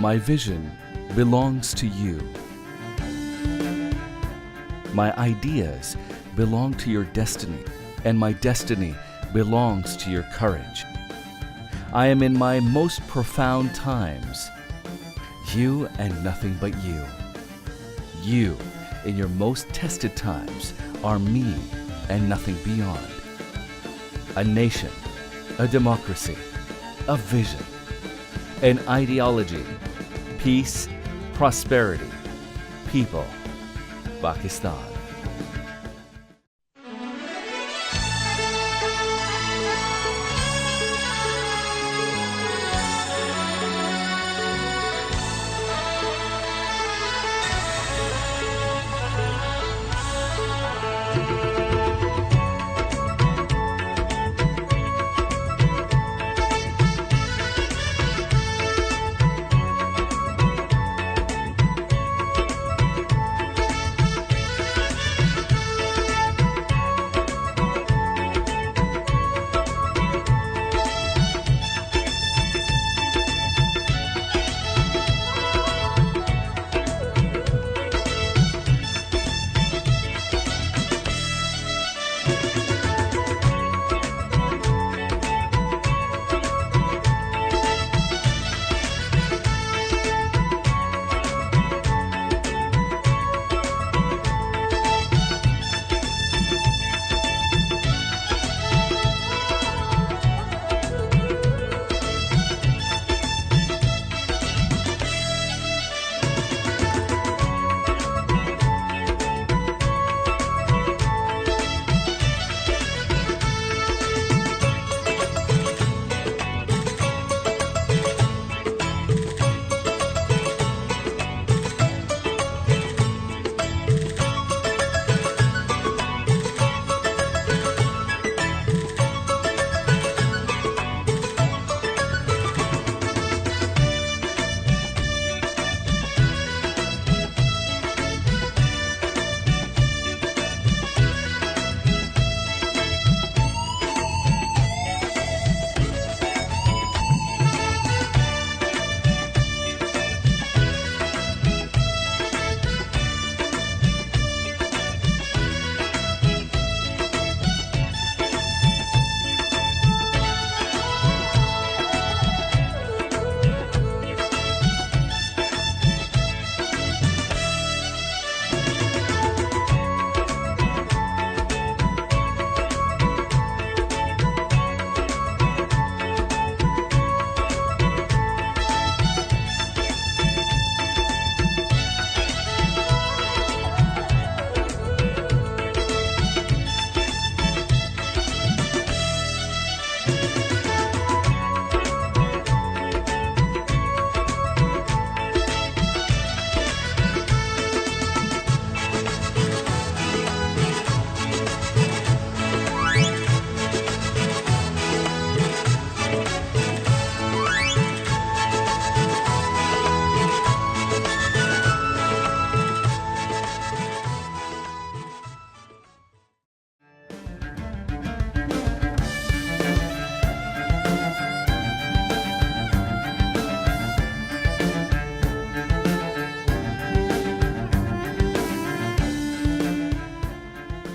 My vision belongs to you. My ideas belong to your destiny, and my destiny belongs to your courage. I am in my most profound times. You and nothing but you. You, in your most tested times, are me and nothing beyond. A nation, a democracy, a vision, an ideology, peace, prosperity, people, Pakistan.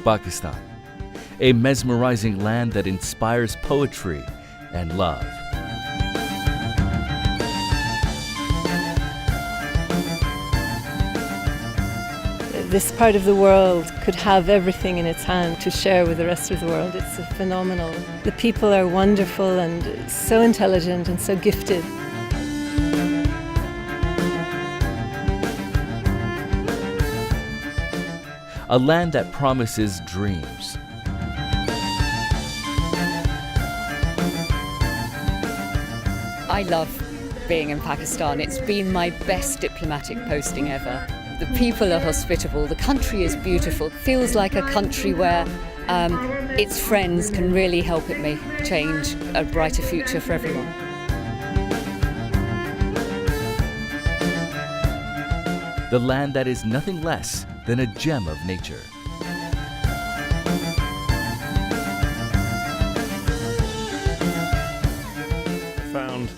Pakistan, a mesmerizing land that inspires poetry and love. This part of the world could have everything in its hand to share with the rest of the world. It's phenomenal. The people are wonderful and so intelligent and so gifted. A land that promises dreams. I love being in Pakistan. It's been my best diplomatic posting ever. The people are hospitable, the country is beautiful. Feels like a country where its friends can really help it make change a brighter future for everyone. The land that is nothing less than a gem of nature. Found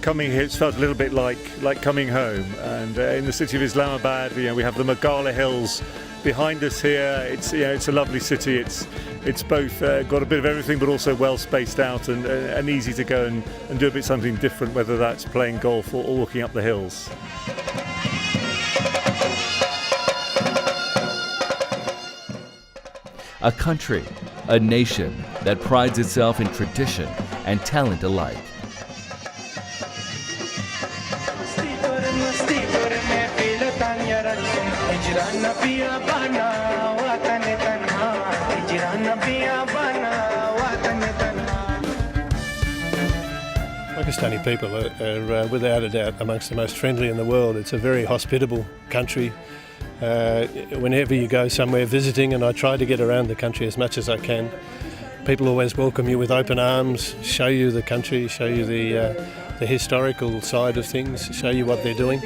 coming here, it's felt a little bit like coming home. And in the city of Islamabad, we have the Meghalaya Hills behind us here. It's a lovely city. It's both got a bit of everything, but also well spaced out and easy to go and do a bit something different, whether that's playing golf or walking up the hills. A country, a nation that prides itself in tradition and talent alike. Pakistani people are without a doubt amongst the most friendly in the world. It's a very hospitable country. Whenever you go somewhere visiting, and I try to get around the country as much as I can, people always welcome you with open arms, show you the country, show you the historical side of things, show you what they're doing.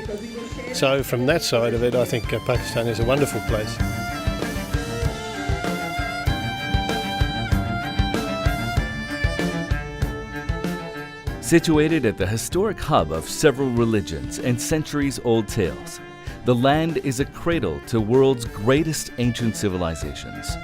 So from that side of it, I think Pakistan is a wonderful place. Situated at the historic hub of several religions and centuries-old tales, the land is a cradle to world's greatest ancient civilizations.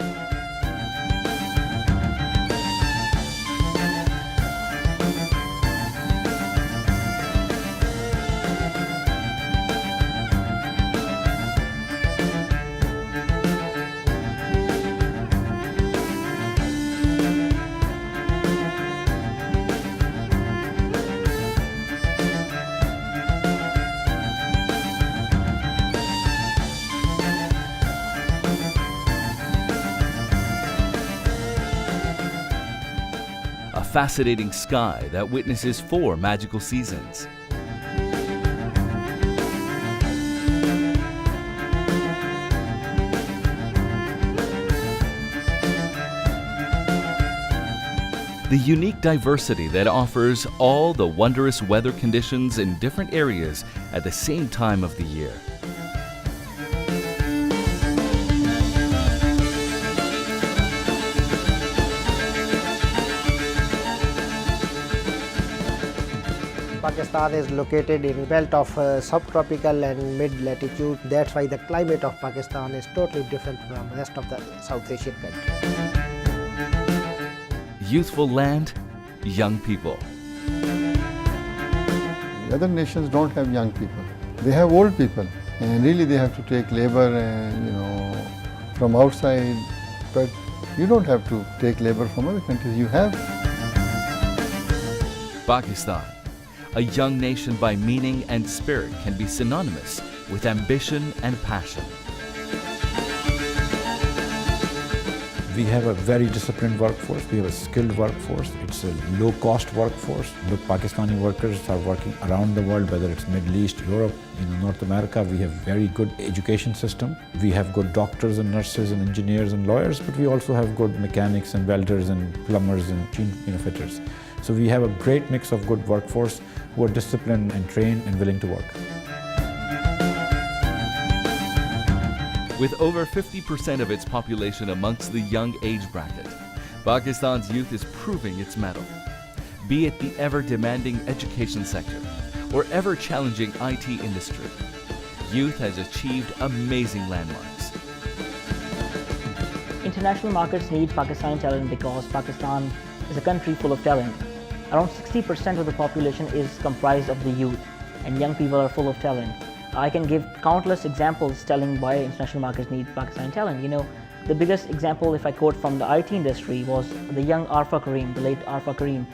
A fascinating sky that witnesses 4 magical seasons. The unique diversity that offers all the wondrous weather conditions in different areas at the same time of the year. Pakistan is located in belt of subtropical and mid-latitude. That's why the climate of Pakistan is totally different from the rest of the South Asian countries. Youthful land, young people. Other nations don't have young people. They have old people, and really they have to take labor and from outside. But you don't have to take labor from other countries. You have. Pakistan, a young nation by meaning and spirit, can be synonymous with ambition and passion. We have a very disciplined workforce, we have a skilled workforce, it's a low-cost workforce. Look, Pakistani workers are working around the world, whether it's Middle East, Europe, North America. We have very good education system. We have good doctors and nurses and engineers and lawyers, but we also have good mechanics and welders and plumbers and machine fitters. So we have a great mix of good workforce who are disciplined and trained and willing to work. With over 50% of its population amongst the young age bracket, Pakistan's youth is proving its mettle. Be it the ever-demanding education sector or ever-challenging IT industry, youth has achieved amazing landmarks. International markets need Pakistani talent because Pakistan is a country full of talent. Around 60% of the population is comprised of the youth, and young people are full of talent. I can give countless examples telling why international markets need Pakistani talent. The biggest example, if I quote from the IT industry, was the young Arfa Karim, the late Arfa Karim.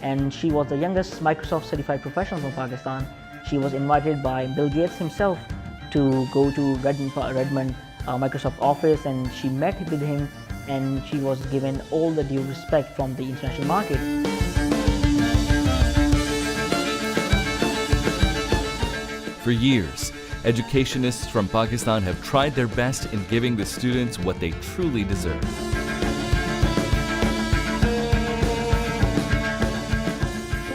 And she was the youngest Microsoft certified professional from Pakistan. She was invited by Bill Gates himself to go to Redmond Microsoft office, and she met with him, and she was given all the due respect from the international market. For years, educationists from Pakistan have tried their best in giving the students what they truly deserve.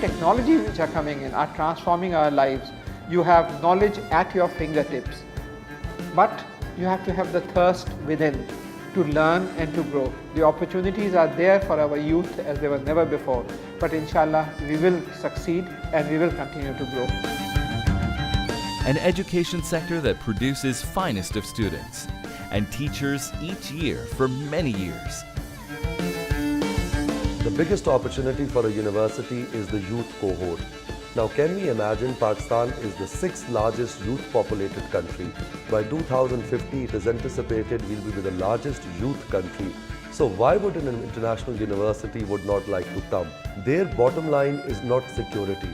Technologies which are coming in are transforming our lives. You have knowledge at your fingertips, but you have to have the thirst within. to learn and to grow. The opportunities are there for our youth as they were never before. But inshallah, we will succeed and we will continue to grow. An education sector that produces finest of students and teachers each year for many years. The biggest opportunity for a university is the youth cohort. Now, can we imagine Pakistan is the 6th largest youth populated country. By 2050, it is anticipated we'll be the largest youth country. So why would an international university would not like to come? Their bottom line is not security.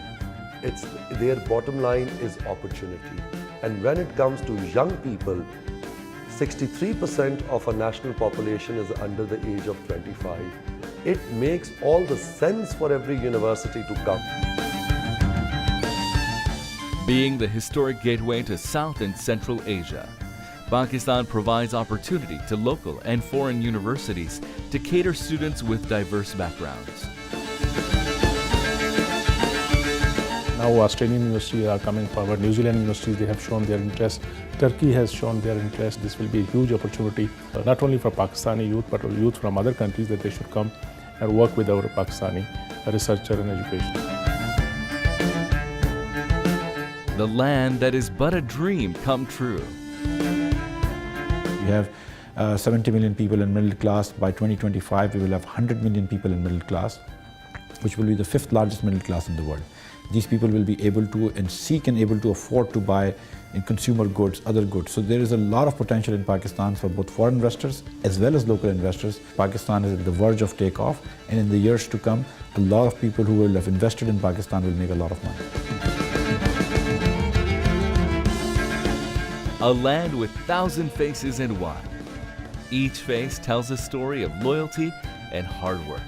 Their bottom line is opportunity. And when it comes to young people, 63% of our national population is under the age of 25. It makes all the sense for every university to come. Being the historic gateway to South and Central Asia, Pakistan provides opportunity to local and foreign universities to cater students with diverse backgrounds. Now Australian universities are coming forward, New Zealand universities, they have shown their interest, Turkey has shown their interest. This will be a huge opportunity, not only for Pakistani youth, but youth from other countries, that they should come and work with our Pakistani researcher and education. The land that is but a dream come true. We have 70 million people in middle class. By 2025, we will have 100 million people in middle class, which will be the 5th largest middle class in the world. These people will be able to and seek and able to afford to buy in consumer goods, other goods. So there is a lot of potential in Pakistan for both foreign investors as well as local investors. Pakistan is at the verge of takeoff, and in the years to come, a lot of people who will have invested in Pakistan will make a lot of money. A land with 1,000 faces and one. Each face tells a story of loyalty and hard work.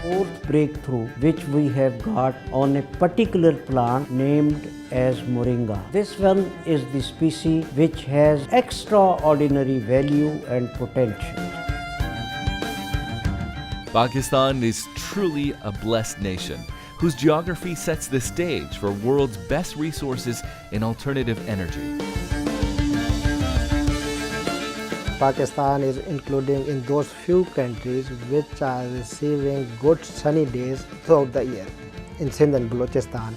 Fourth breakthrough which we have got on a particular plant named as moringa. This one is the species which has extraordinary value and potential. Pakistan is truly a blessed nation whose geography sets the stage for world's best resources in alternative energy. Pakistan is including in those few countries which are receiving good sunny days throughout the year. In Sindh and Balochistan,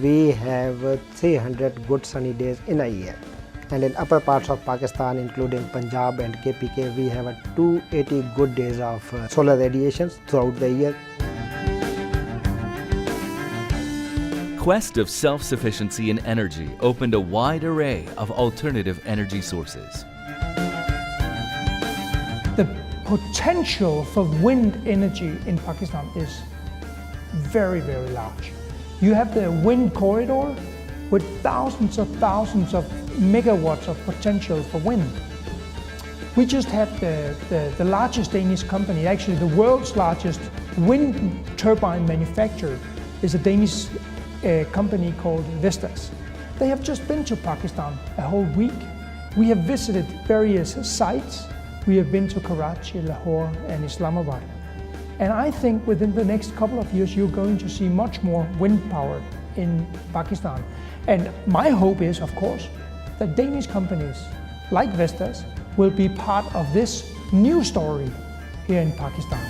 we have 300 good sunny days in a year. And in upper parts of Pakistan, including Punjab and KPK, we have 280 good days of solar radiations throughout the year. Quest of self-sufficiency in energy opened a wide array of alternative energy sources. The potential for wind energy in Pakistan is very, very large. You have the wind corridor with thousands of megawatts of potential for wind. We just have the largest Danish company, actually the world's largest wind turbine manufacturer is a Danish company called Vestas. They have just been to Pakistan a whole week. We have visited various sites. We have been to Karachi, Lahore and Islamabad. And I think within the next couple of years you're going to see much more wind power in Pakistan. And my hope is, of course, that Danish companies like Vestas will be part of this new story here in Pakistan.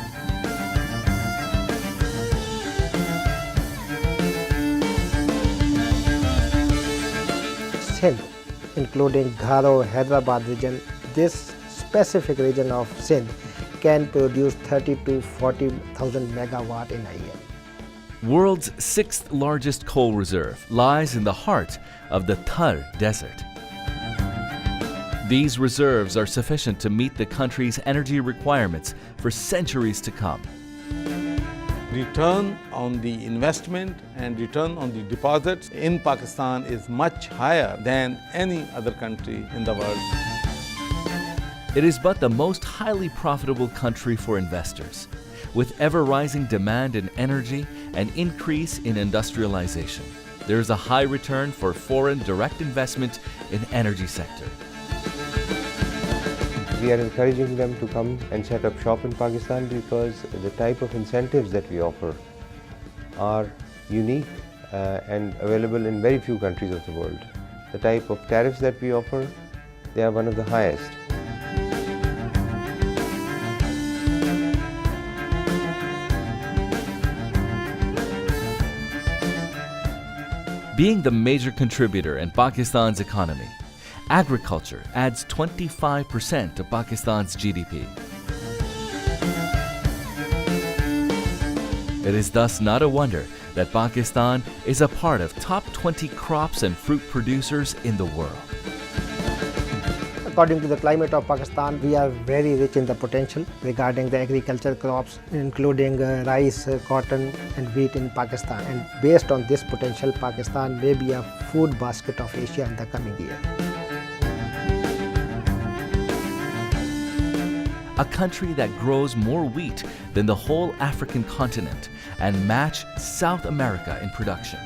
Sindh, including Garo, Hyderabad region, this specific region of Sindh can produce 30 to 40,000 megawatt in a year. World's 6th largest coal reserve lies in the heart of the Thar Desert. These reserves are sufficient to meet the country's energy requirements for centuries to come. Return on the investment and return on the deposits in Pakistan is much higher than any other country in the world. It is but the most highly profitable country for investors, with ever-rising demand in energy and increase in industrialization. There is a high return for foreign direct investment in energy sector. We are encouraging them to come and set up shop in Pakistan because the type of incentives that we offer are unique and available in very few countries of the world. The type of tariffs that we offer, they are one of the highest. Being the major contributor in Pakistan's economy, agriculture adds 25% to Pakistan's GDP. It is thus not a wonder that Pakistan is a part of top 20 crops and fruit producers in the world. According to the climate of Pakistan, we are very rich in the potential regarding the agricultural crops, including rice, cotton and wheat in Pakistan. And based on this potential, Pakistan may be a food basket of Asia in the coming year. A country that grows more wheat than the whole African continent and match South America in production.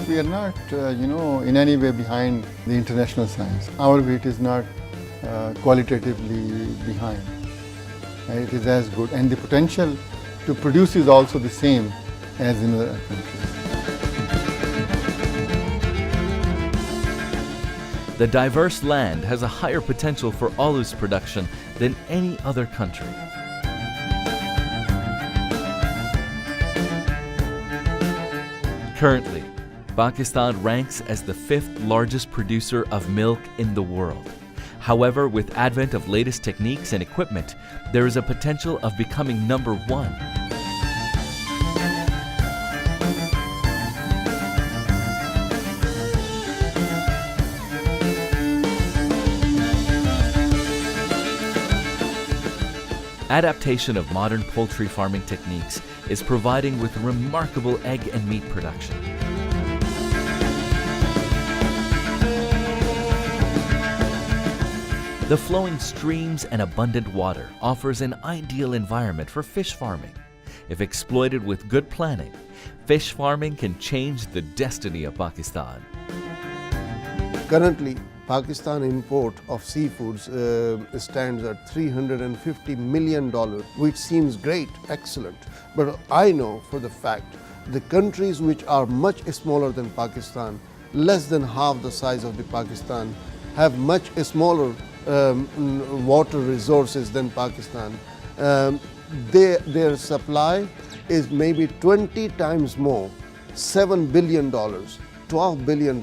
We are not, in any way behind the international science. Our wheat is not qualitatively behind. It is as good, and the potential to produce is also the same as in other countries. The diverse land has a higher potential for olives production than any other country. Currently, Pakistan ranks as the 5th largest producer of milk in the world. However, with advent of latest techniques and equipment, there is a potential of becoming number 1. Adaptation of modern poultry farming techniques is providing with remarkable egg and meat production. The flowing streams and abundant water offers an ideal environment for fish farming. If exploited with good planning, fish farming can change the destiny of Pakistan. Currently, Pakistan import of seafoods stands at $350 million, which seems great, excellent. But I know for the fact the countries which are much smaller than Pakistan, less than half the size of the Pakistan, have much smaller water resources than Pakistan. Their supply is maybe 20 times more, $7 billion, $12 billion,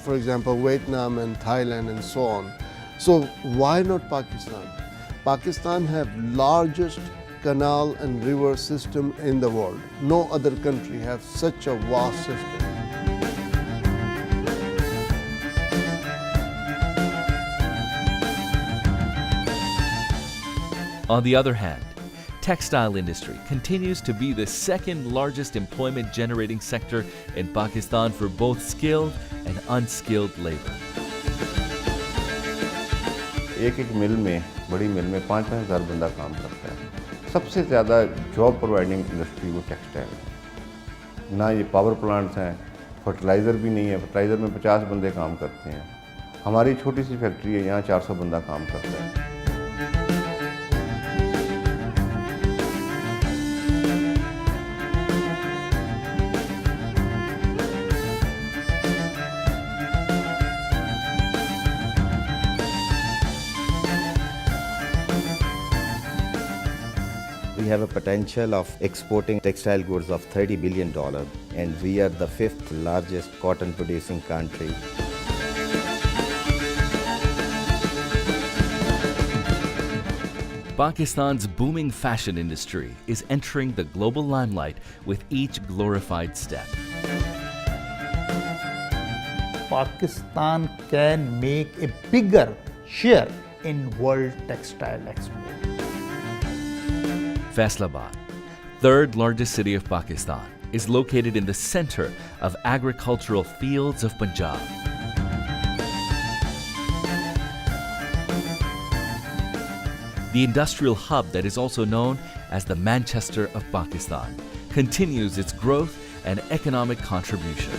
for example, Vietnam and Thailand and so on. So why not Pakistan? Pakistan have largest canal and river system in the world. No other country have such a vast system. On the other hand, textile industry continues to be the 2nd largest employment generating sector in Pakistan for both skilled and unskilled labor. एक मिल में, बड़ी मिल में 5-5 हज़ार बंदा काम करता है। सबसे ज़्यादा जॉब प्रोवाइडिंग इंडस्ट्री वो टेक्सटाइल है। ना ये पावर प्लांट्स हैं, फर्टिलाइज़र भी नहीं है, फर्टिलाइज़र में 50 बंदे काम करते हैं। हमारी छोटी सी फैक्ट्री है, यहाँ 400 बंदा काम करता है। We have a potential of exporting textile goods of $30 billion, and we are the 5th largest cotton producing country. Pakistan's booming fashion industry is entering the global limelight with each glorified step. Pakistan can make a bigger share in world textile export. Faisalabad, 3rd largest city of Pakistan, is located in the center of agricultural fields of Punjab. The industrial hub that is also known as the Manchester of Pakistan continues its growth and economic contribution.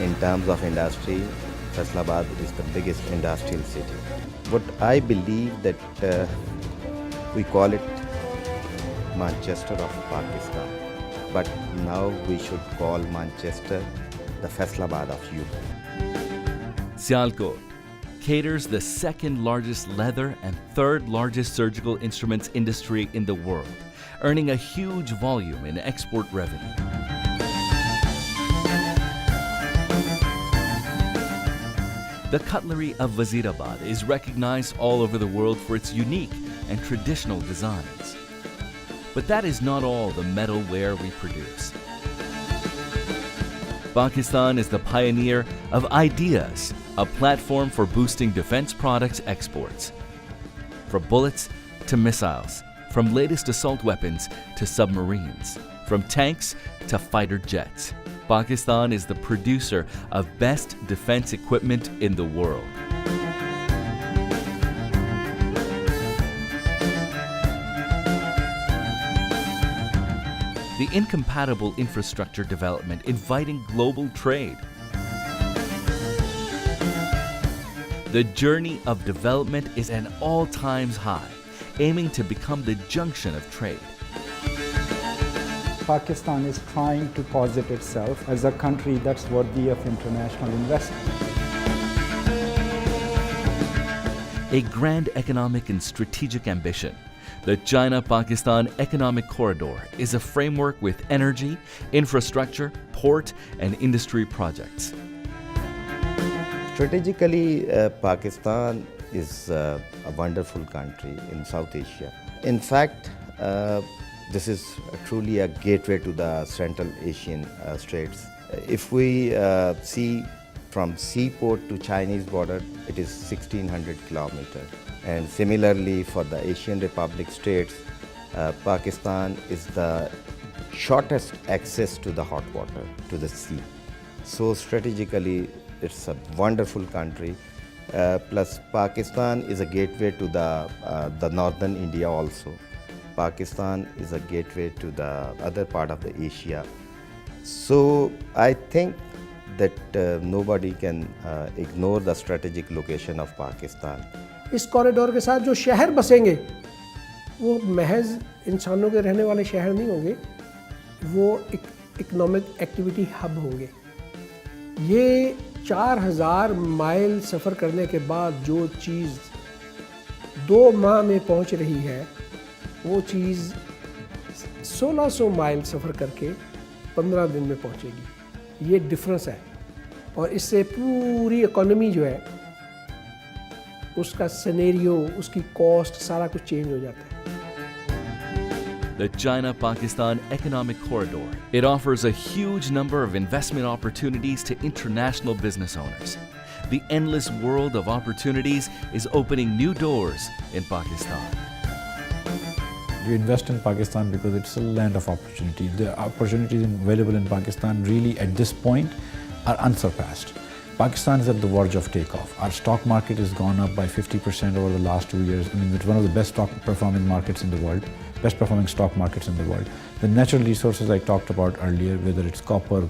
In terms of industry, Faisalabad is the biggest industrial city. But I believe that we call it Manchester of Pakistan. But now we should call Manchester the Faisalabad of youth. Sialkot, caters the second largest leather and third largest surgical instruments industry in the world, earning a huge volume in export revenue. The cutlery of Wazirabad is recognized all over the world for its unique and traditional designs. But that is not all the metalware we produce. Pakistan is the pioneer of Ideas, a platform for boosting defense products exports. From bullets to missiles, from latest assault weapons to submarines, from tanks to fighter jets, Pakistan is the producer of best defense equipment in the world. The incompatible infrastructure development inviting global trade. The journey of development is at all-time high, aiming to become the junction of trade. Pakistan is trying to posit itself as a country that's worthy of international investment. A grand economic and strategic ambition. The China-Pakistan Economic Corridor is a framework with energy, infrastructure, port, and industry projects. Strategically, Pakistan is a wonderful country in South Asia. In fact, this is truly a gateway to the Central Asian states. If we see from seaport to Chinese border, it is 1600 kilometers. And similarly, for the Asian Republic states, Pakistan is the shortest access to the hot water, to the sea. So strategically, it's a wonderful country. Plus, Pakistan is a gateway to the northern India also. Pakistan is a gateway to the other part of the Asia. So I think that nobody can ignore the strategic location of Pakistan. इस corridor के साथ जो शहर बसेंगे वो महज इंसानों के रहने वाले शहर नहीं होंगे, वो इकोनॉमिक एक्टिविटी हब होंगे। ये 4000 माइल सफ़र करने के बाद जो चीज़ 2 माह में पहुंच रही है, वो चीज़ 1600 माइल सफ़र करके 15 दिन में पहुंचेगी। ये डिफरेंस है और इससे पूरी इकोनॉमी जो है उसका सिनेरियो, उसकी कॉस्ट, सारा कुछ चेंज हो जाता है। The China-Pakistan Economic Corridor. It offers a huge number of investment opportunities to international business owners. The endless world of opportunities is opening new doors in Pakistan. We invest in Pakistan because it's a land of opportunity. The opportunities available in Pakistan really at this point are unsurpassed. Pakistan is at the verge of takeoff. Our stock market has gone up by 50% over the last 2 years. I mean, it's one of the best stock performing markets in the world, best performing stock markets in the world. The natural resources I talked about earlier, whether it's copper,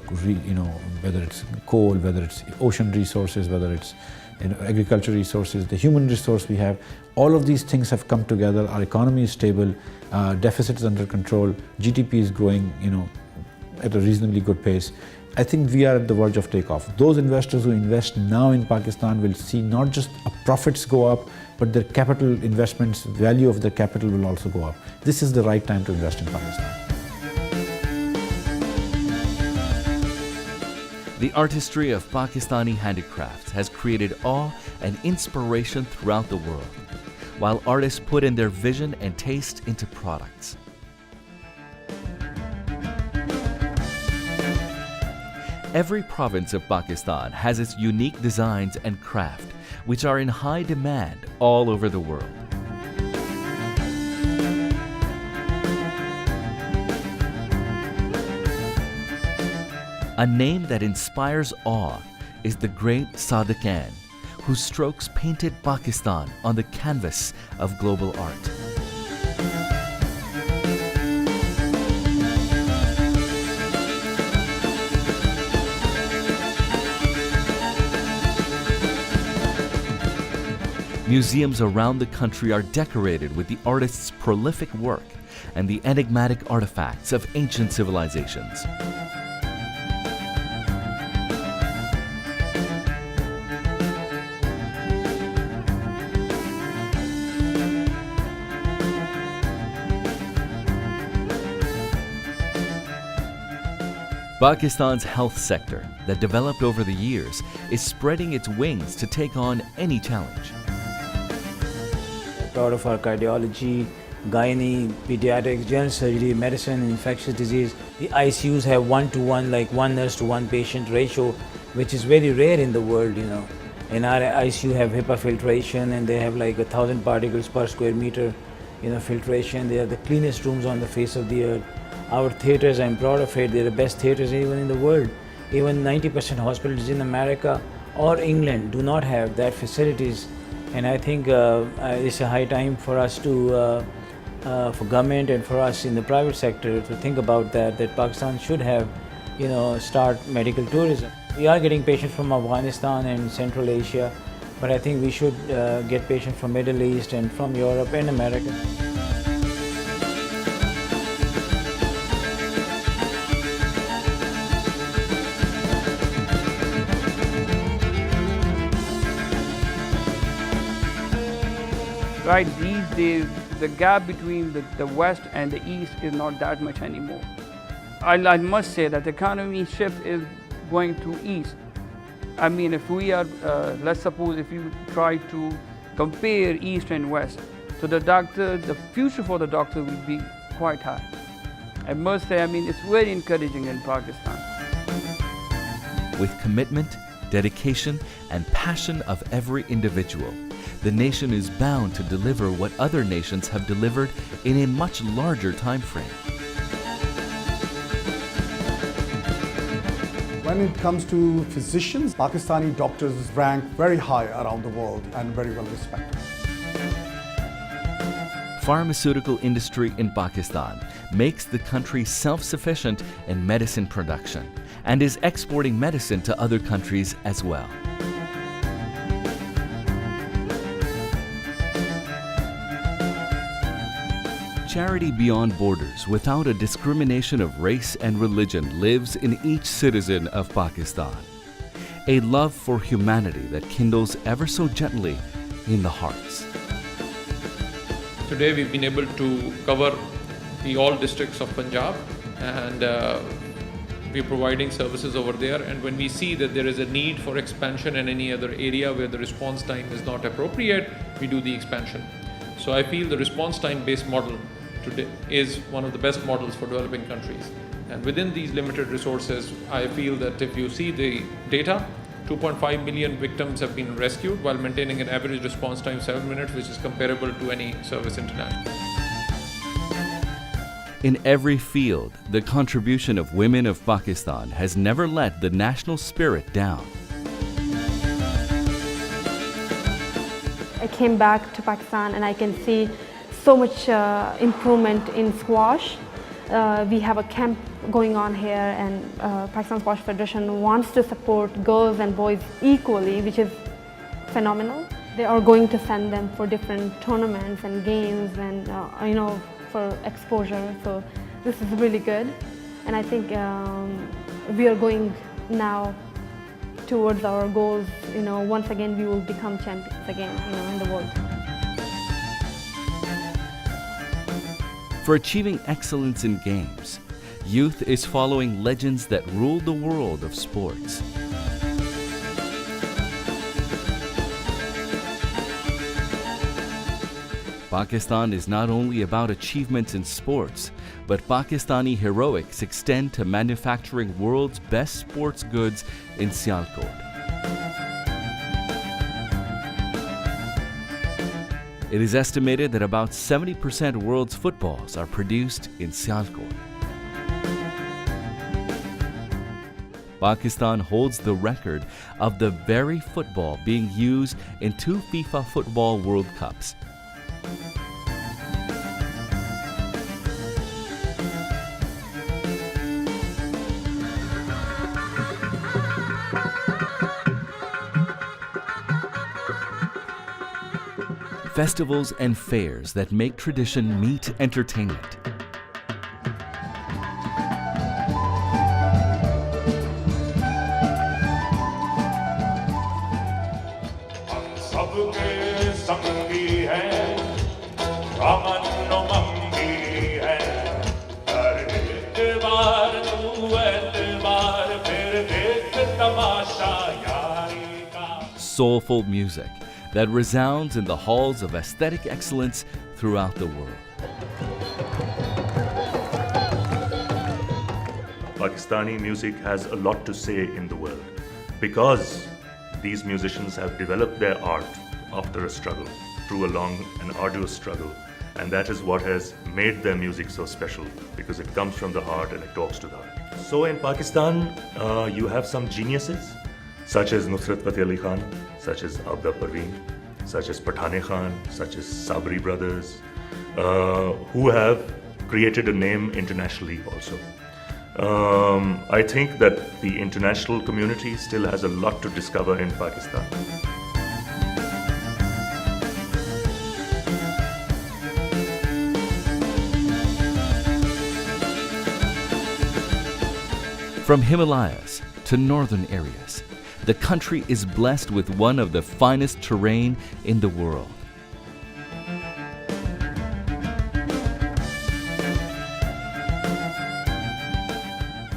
whether it's coal, whether it's ocean resources, whether it's agriculture resources, the human resource we have, all of these things have come together. Our economy is stable, deficit is under control, GDP is growing, at a reasonably good pace. I think we are at the verge of takeoff. Those investors who invest now in Pakistan will see not just profits go up, but their capital investments, value of their capital will also go up. This is the right time to invest in Pakistan. The artistry of Pakistani handicrafts has created awe and inspiration throughout the world, while artists put in their vision and taste into products. Every province of Pakistan has its unique designs and craft, which are in high demand all over the world. A name that inspires awe is the great Sadiq Khan, whose strokes painted Pakistan on the canvas of global art. Museums around the country are decorated with the artist's prolific work and the enigmatic artifacts of ancient civilizations. Pakistan's health sector that developed over the years is spreading its wings to take on any challenge. Proud of our cardiology, gynae, pediatrics, general surgery, medicine, infectious disease. The ICUs have 1-to-1, like 1 nurse to 1 patient ratio, which is very rare in the world, you know. In our ICU have HEPA filtration, and they have like 1,000 particles per square meter, you know, filtration. They are the cleanest rooms on the face of the earth. Our theaters, I'm proud of it, they're the best theaters even in the world. Even 90% hospitals in America or England do not have that facilities. And I think it's a high time for us to, for government and for us in the private sector to think about that Pakistan should have, you know, start medical tourism. We are getting patients from Afghanistan and Central Asia, but I think we should get patients from Middle East and from Europe and America. Right, these days, the gap between the West and the East is not that much anymore. I must say that the economy shift is going to East. I mean, if we are, let's suppose if you try to compare East and West, so the future for the doctor will be quite high. I must say, I mean, it's very encouraging in Pakistan. With commitment, dedication, and passion of every individual, the nation is bound to deliver what other nations have delivered in a much larger time frame. When it comes to physicians, Pakistani doctors rank very high around the world and very well respected. Pharmaceutical industry in Pakistan makes the country self-sufficient in medicine production and is exporting medicine to other countries as well. Charity beyond borders, without a discrimination of race and religion, lives in each citizen of Pakistan. A love for humanity that kindles ever so gently in the hearts. Today we've been able to cover all districts of Punjab, and we're providing services over there. And when we see that there is a need for expansion in any other area where the response time is not appropriate, we do the expansion. So I feel the response time based model today is one of the best models for developing countries. And within these limited resources, I feel that if you see the data, 2.5 million victims have been rescued while maintaining an average response time 7 minutes, which is comparable to any service international. In every field, the contribution of women of Pakistan has never let the national spirit down. I came back to Pakistan and I can see so much improvement in squash. We have a camp going on here, and Pakistan Squash Federation wants to support girls and boys equally, which is phenomenal. They are going to send them for different tournaments and games and you know, for exposure. So this is really good, and I think we are going now towards our goals. You know, once again we will become champions again, you know, in the world. For achieving excellence in games, youth is following legends that ruled the world of sports. Pakistan is not only about achievements in sports, but Pakistani heroics extend to manufacturing world's best sports goods in Sialkot. It is estimated that about 70% of world's footballs are produced in Sialkot. Pakistan holds the record of the very football being used in 2 FIFA Football World Cups. Festivals and fairs that make tradition meet entertainment. soulful music that resounds in the halls of aesthetic excellence throughout the world. Pakistani music has a lot to say in the world because these musicians have developed their art after a struggle, through a long and arduous struggle, and that is what has made their music so special, because it comes from the heart and it talks to the heart. So in Pakistan, you have some geniuses such as Nusrat Fateh Ali Khan, such as Abda Parveen, such as Pathan Khan, such as Sabri brothers, who have created a name internationally also. I think that the international community still has a lot to discover in Pakistan. From Himalayas to northern areas, the country is blessed with one of the finest terrain in the world.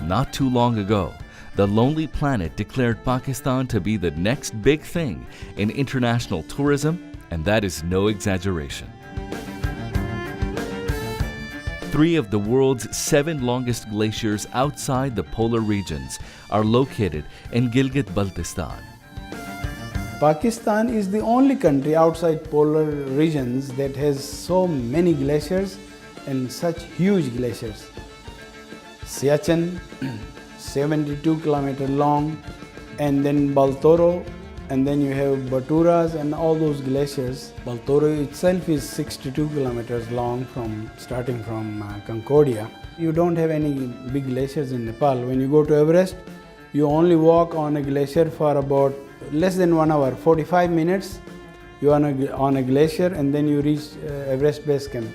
Not too long ago, the Lonely Planet declared Pakistan to be the next big thing in international tourism, and that is no exaggeration. 3 of the world's 7 longest glaciers outside the polar regions are located in Gilgit-Baltistan. Pakistan is the only country outside polar regions that has so many glaciers and such huge glaciers. Siachen, 72 kilometers long, and then Baltoro, and then you have Baturas and all those glaciers. Baltoro itself is 62 kilometers long starting from Concordia. You don't have any big glaciers in Nepal. When you go to Everest, you only walk on a glacier for about less than 1 hour, 45 minutes. You are on a glacier and then you reach Everest Base Camp.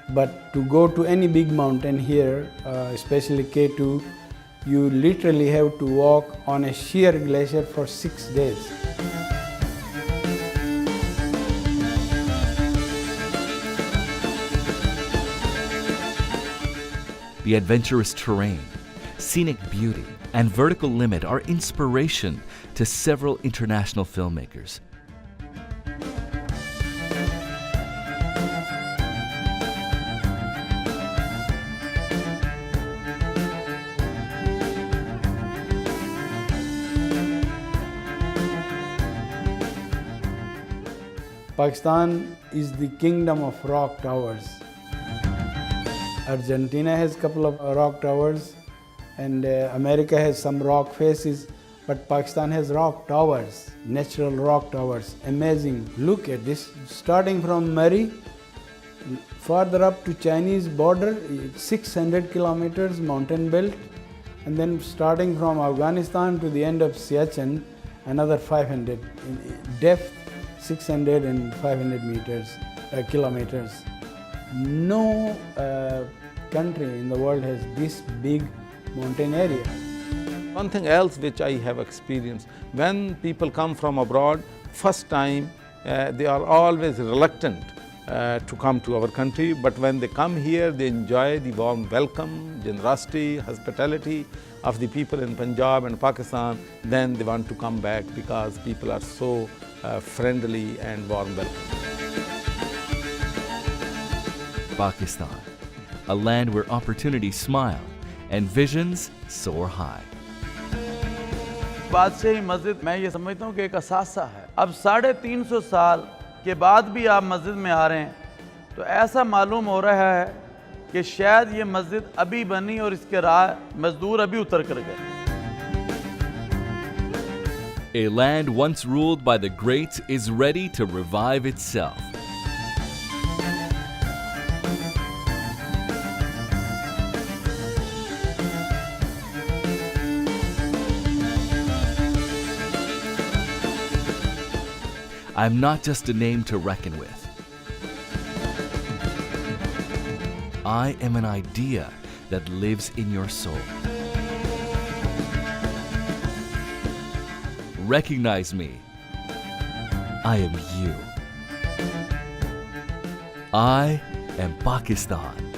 But to go to any big mountain here, especially K2, you literally have to walk on a sheer glacier for 6 days. The adventurous terrain, scenic beauty, and vertical limit are inspiration to several international filmmakers. Pakistan is the kingdom of rock towers. Argentina has a couple of rock towers, and America has some rock faces, but Pakistan has rock towers, natural rock towers. Amazing. Look at this. Starting from Murree, farther up to Chinese border, 600 kilometers mountain belt, and then starting from Afghanistan to the end of Siachen, another 500 in depth. 600 and 500 kilometers. No country in the world has this big mountain area. One thing else which I have experienced, when people come from abroad, first time they are always reluctant to come to our country, but when they come here, they enjoy the warm welcome, generosity, hospitality of the people in Punjab and Pakistan. Then they want to come back because people are so friendly and warm welcome. Pakistan, a land where opportunities smile and visions soar high. बादशाही मस्जिद मैं ये समझता हूँ कि एक असासा है। अब 350 साल के बाद भी आप मस्जिद में आ रहे हैं तो ऐसा मालूम हो रहा है कि शायद ये मस्जिद अभी बनी और इसके राह मजदूर अभी उतर कर गए। A land once ruled by the greats is ready to revive itself. I'm not just a name to reckon with. I am an idea that lives in your soul. Recognize me. I am you. I am Pakistan.